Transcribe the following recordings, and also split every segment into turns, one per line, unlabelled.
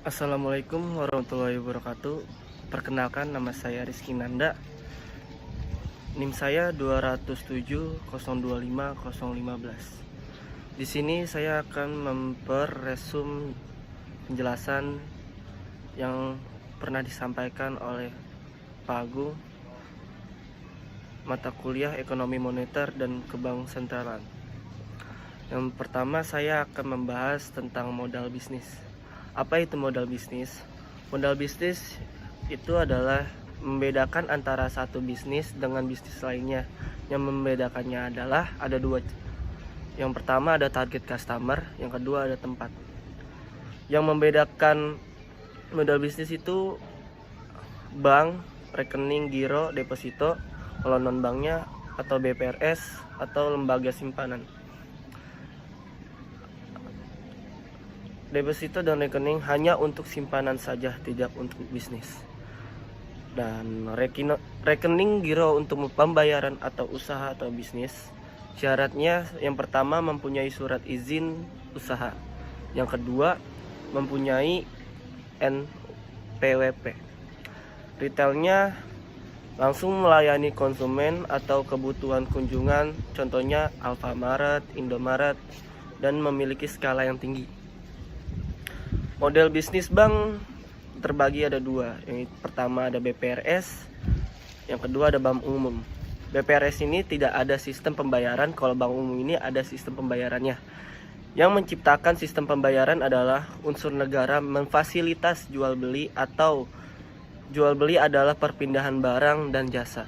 Assalamualaikum warahmatullahi wabarakatuh. Perkenalkan, nama saya Rizky Nanda. NIM saya 207025015. Di sini saya akan memperesum penjelasan yang pernah disampaikan oleh Pak Agung, mata kuliah Ekonomi Moneter dan Kebank Sentralan. Yang pertama, saya akan membahas tentang modal bisnis. Apa itu modal bisnis? Modal bisnis itu adalah membedakan antara satu bisnis dengan bisnis lainnya. Yang membedakannya adalah ada dua. Yang pertama ada target customer, yang kedua ada tempat. Yang membedakan modal bisnis itu bank, rekening, giro, deposito, kalau non banknya atau BPRS atau lembaga simpanan. Deposito dan rekening hanya untuk simpanan saja, tidak untuk bisnis. Dan rekening giro untuk pembayaran atau usaha atau bisnis. Syaratnya yang pertama mempunyai surat izin usaha. Yang kedua mempunyai NPWP. Retailnya langsung melayani konsumen atau kebutuhan kunjungan, contohnya Alfamart, Indomaret, dan memiliki skala yang tinggi. Model bisnis bank terbagi ada dua. Yang pertama ada BPRS, yang kedua ada bank umum. BPRS ini tidak ada sistem pembayaran, kalau bank umum ini ada sistem pembayarannya. Yang menciptakan sistem pembayaran adalah unsur negara memfasilitas jual beli, atau jual beli adalah perpindahan barang dan jasa.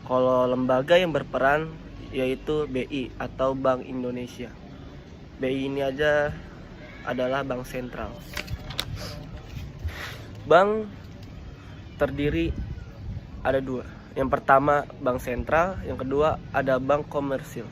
Kalau lembaga yang berperan yaitu BI atau Bank Indonesia. BI ini aja adalah bank sentral. Bank terdiri ada dua. Yang pertama bank sentral, yang kedua ada bank komersil.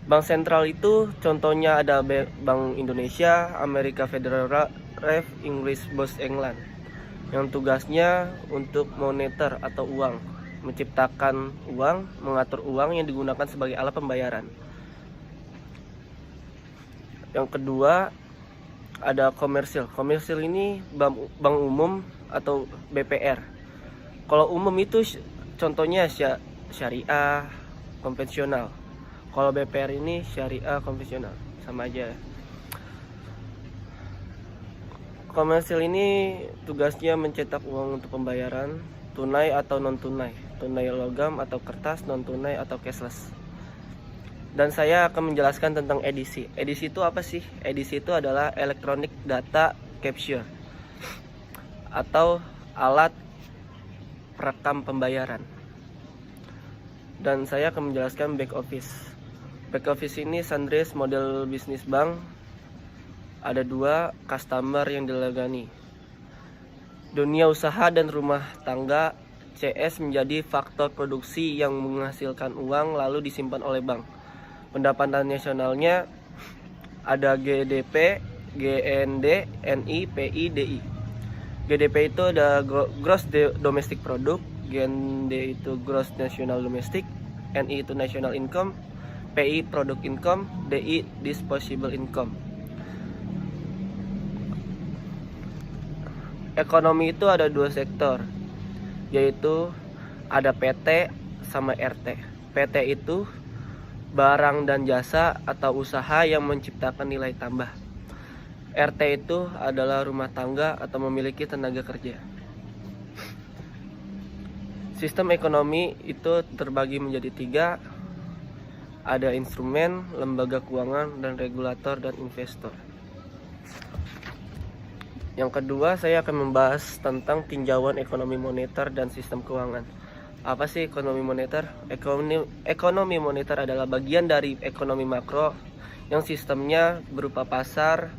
Bank sentral itu contohnya ada Bank Indonesia, Amerika Federal Reserve, English Bank England, yang tugasnya untuk moneter atau uang, menciptakan uang, mengatur uang yang digunakan sebagai alat pembayaran. Yang kedua ada komersil. Komersil ini bank umum atau BPR. Kalau umum itu contohnya syariah konvensional. Kalau BPR ini syariah konvensional, sama aja. Komersil ini tugasnya mencetak uang untuk pembayaran tunai atau non tunai, tunai logam atau kertas, non tunai atau cashless. Dan saya akan menjelaskan tentang edisi. Edisi itu apa sih? Edisi itu adalah electronic data capture atau alat perekam pembayaran. Dan saya akan menjelaskan back office. Back office ini sandwich model bisnis bank. Ada dua, customer yang dilayani. Dunia usaha dan rumah tangga, CS menjadi faktor produksi yang menghasilkan uang lalu disimpan oleh bank. Pendapatan nasionalnya ada GDP, GND, NI, PI, DI. GDP itu ada Gross Domestic Product, GND itu Gross National Domestic, NI itu National Income, PI Product Income, DI Disposable Income. Ekonomi itu ada dua sektor, yaitu ada PT sama RT. PT itu barang dan jasa atau usaha yang menciptakan nilai tambah. RT itu adalah rumah tangga atau memiliki tenaga kerja. Sistem ekonomi itu terbagi menjadi tiga. Ada instrumen, lembaga keuangan, dan regulator dan investor. Yang kedua, saya akan membahas tentang tinjauan ekonomi moneter dan sistem keuangan. Apa sih ekonomi moneter? Ekonomi moneter adalah bagian dari ekonomi makro yang sistemnya berupa pasar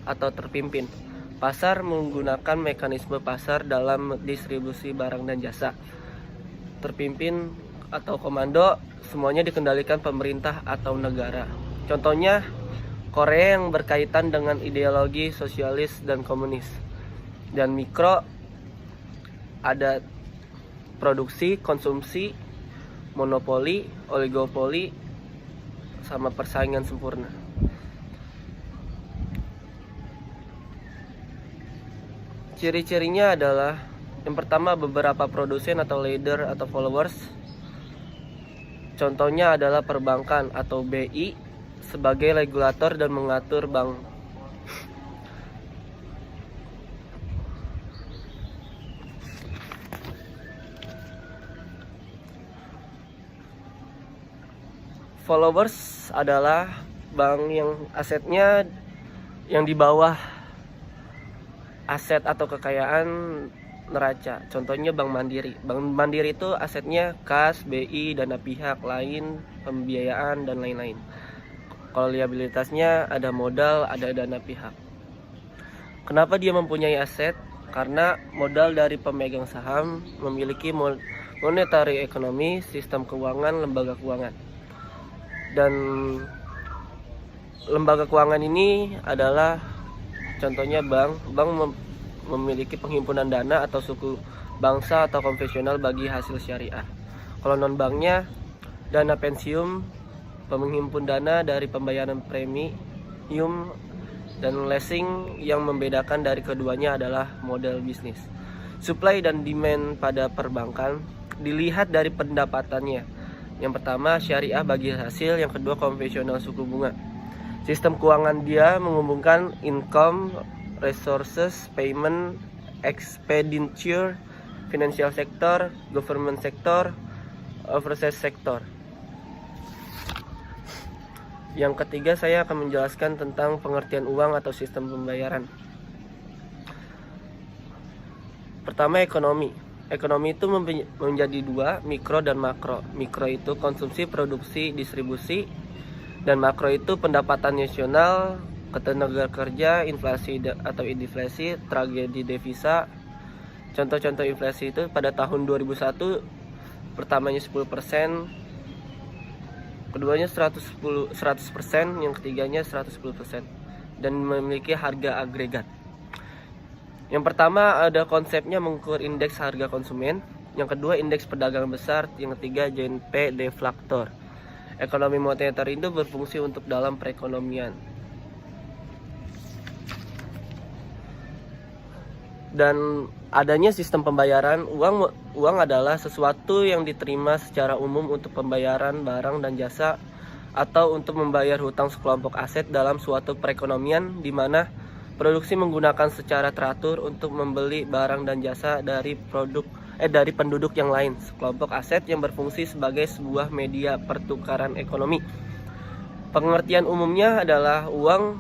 atau terpimpin. Pasar menggunakan mekanisme pasar dalam distribusi barang dan jasa. Terpimpin atau komando semuanya dikendalikan pemerintah atau negara. Contohnya Korea yang berkaitan dengan ideologi sosialis dan komunis. Dan mikro ada produksi, konsumsi, monopoli, oligopoli, sama persaingan sempurna. Ciri-cirinya adalah yang pertama beberapa produsen atau leader atau followers. Contohnya adalah perbankan atau BI sebagai regulator dan mengatur bank. Followers adalah bank yang asetnya yang di bawah aset atau kekayaan neraca. Contohnya Bank Mandiri. Bank Mandiri itu asetnya kas, BI, dana pihak lain, pembiayaan, dan lain-lain. Kalau liabilitasnya ada modal, ada dana pihak. Kenapa dia mempunyai aset? Karena modal dari pemegang saham memiliki monetary ekonomi, sistem keuangan, lembaga keuangan. Dan lembaga keuangan ini adalah contohnya bank memiliki penghimpunan dana atau suku bangsa atau konvensional bagi hasil syariah. Kalau non banknya dana pensiun, penghimpun dana dari pembayaran premium dan leasing. Yang membedakan dari keduanya adalah model bisnis. Supply dan demand pada perbankan dilihat dari pendapatannya. Yang pertama syariah bagi hasil, yang kedua konvensional suku bunga. Sistem keuangan dia menghubungkan income, resources, payment, expenditure, financial sector, government sector, overseas sector. Yang ketiga saya akan menjelaskan tentang pengertian uang atau sistem pembayaran. Pertama ekonomi. Ekonomi itu menjadi dua, mikro dan makro. Mikro itu konsumsi, produksi, distribusi, dan makro itu pendapatan nasional, ketenaga kerja, inflasi atau deflasi, tragedi devisa. Contoh-contoh inflasi itu pada tahun 2001 pertamanya 10%, keduanya 100%, yang ketiganya 110%, dan memiliki harga agregat. Yang pertama ada konsepnya mengukur indeks harga konsumen, yang kedua indeks pedagang besar, yang ketiga JNP deflator. Ekonomi moneter itu berfungsi untuk dalam perekonomian. Dan adanya sistem pembayaran, uang adalah sesuatu yang diterima secara umum untuk pembayaran barang dan jasa atau untuk membayar hutang sekelompok aset dalam suatu perekonomian di mana produksi menggunakan secara teratur untuk membeli barang dan jasa dari penduduk yang lain. Sekelompok aset yang berfungsi sebagai sebuah media pertukaran ekonomi. Pengertian umumnya adalah uang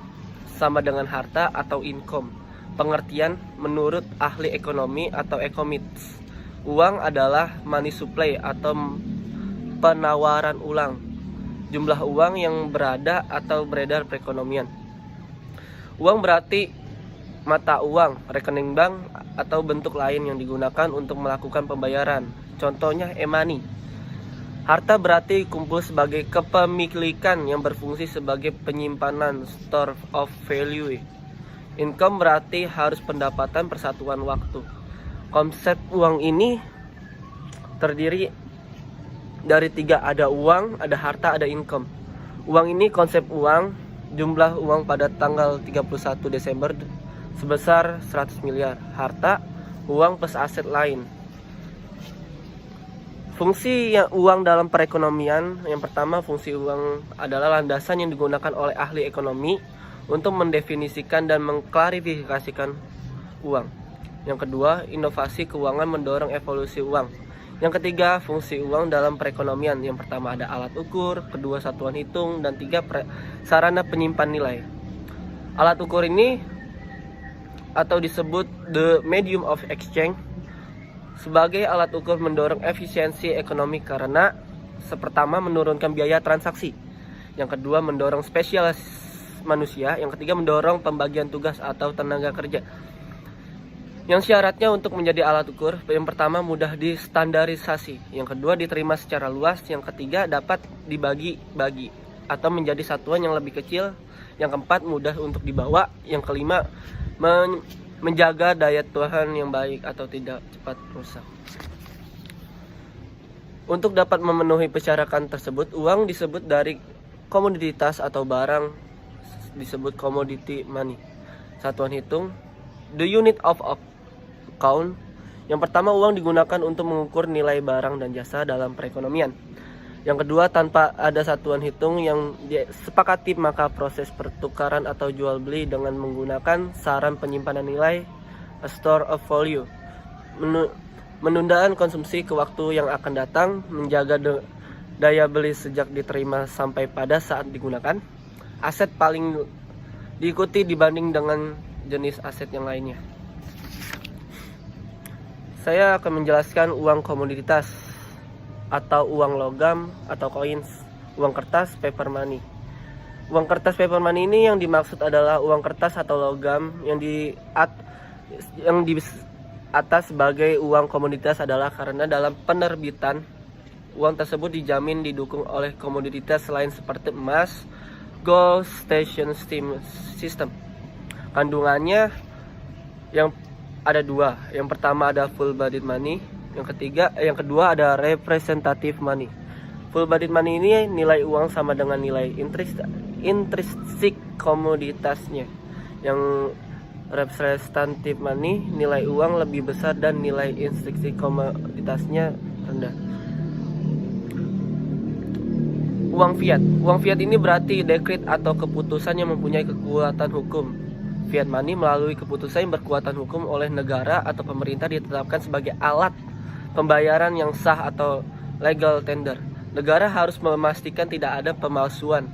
sama dengan harta atau income. Pengertian menurut ahli ekonomi atau economics, uang adalah money supply atau penawaran ulang, jumlah uang yang berada atau beredar perekonomian. Uang berarti mata uang, rekening bank, atau bentuk lain yang digunakan untuk melakukan pembayaran. Contohnya e-money. Harta berarti kumpul sebagai kepemilikan yang berfungsi sebagai penyimpanan, store of value. Income berarti harus pendapatan persatuan waktu. Konsep uang ini terdiri dari tiga, ada uang, ada harta, ada income. Uang ini konsep uang, jumlah uang pada tanggal 31 Desember sebesar 100 miliar. Harta, uang plus aset lain. Fungsi uang dalam perekonomian, yang pertama fungsi uang adalah landasan yang digunakan oleh ahli ekonomi untuk mendefinisikan dan mengklarifikasikan uang. Yang kedua, inovasi keuangan mendorong evolusi uang. Yang ketiga, fungsi uang dalam perekonomian. Yang pertama ada alat ukur, kedua satuan hitung, dan tiga sarana penyimpan nilai. Alat ukur ini atau disebut the medium of exchange sebagai alat ukur mendorong efisiensi ekonomi karena pertama menurunkan biaya transaksi, yang kedua mendorong spesialis manusia, yang ketiga mendorong pembagian tugas atau tenaga kerja. Yang syaratnya untuk menjadi alat ukur, yang pertama mudah distandarisasi, yang kedua diterima secara luas, yang ketiga dapat dibagi-bagi atau menjadi satuan yang lebih kecil, yang keempat mudah untuk dibawa, yang kelima menjaga daya tahan yang baik atau tidak cepat rusak. Untuk dapat memenuhi persyaratan tersebut, uang disebut dari komoditas atau barang disebut commodity money. Satuan hitung, the unit of count. Yang pertama, uang digunakan untuk mengukur nilai barang dan jasa dalam perekonomian. Yang kedua, tanpa ada satuan hitung yang disepakati, maka proses pertukaran atau jual beli dengan menggunakan saran penyimpanan nilai, a store of value. Menundaan konsumsi ke waktu yang akan datang, menjaga daya beli sejak diterima sampai pada saat digunakan. Aset paling diikuti dibanding dengan jenis aset yang lainnya. Saya akan menjelaskan uang komoditas atau uang logam atau coins, uang kertas paper money. Uang kertas paper money ini yang dimaksud adalah uang kertas atau logam yang di atas sebagai uang komoditas adalah karena dalam penerbitan uang tersebut dijamin didukung oleh komoditas lain seperti emas, gold, station system. Kandungannya yang ada dua. Yang pertama ada full bodied money, yang kedua ada representative money. Full bodied money ini nilai uang sama dengan nilai intrinsic komoditasnya. Yang representative money nilai uang lebih besar dan nilai intrinsic komoditasnya rendah. Uang fiat ini berarti dekret atau keputusan yang mempunyai kekuatan hukum. Fiat money melalui keputusan yang berkekuatan hukum oleh negara atau pemerintah ditetapkan sebagai alat pembayaran yang sah atau legal tender. Negara harus memastikan tidak ada pemalsuan.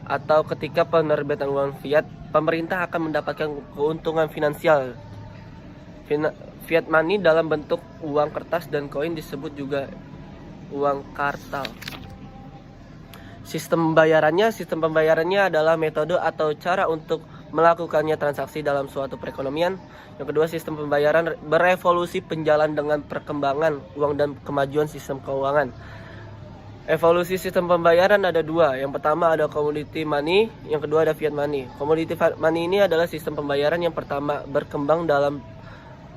Atau ketika penerbitan uang fiat, pemerintah akan mendapatkan keuntungan finansial. Fiat money dalam bentuk uang kertas dan koin disebut juga uang kartal. Sistem pembayarannya adalah metode atau cara untuk melakukannya transaksi dalam suatu perekonomian. Yang kedua, sistem pembayaran berevolusi penjalan dengan perkembangan uang dan kemajuan sistem keuangan. Evolusi sistem pembayaran ada dua. Yang pertama ada commodity money, yang kedua ada fiat money. Commodity money ini adalah sistem pembayaran yang pertama berkembang dalam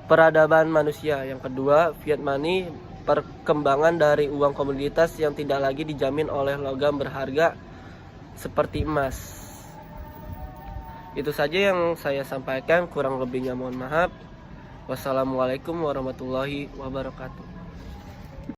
peradaban manusia. Yang kedua, fiat money, perkembangan dari uang komoditas yang tidak lagi dijamin oleh logam berharga seperti emas. Itu saja yang saya sampaikan, kurang lebihnya mohon maaf. Wassalamualaikum warahmatullahi wabarakatuh.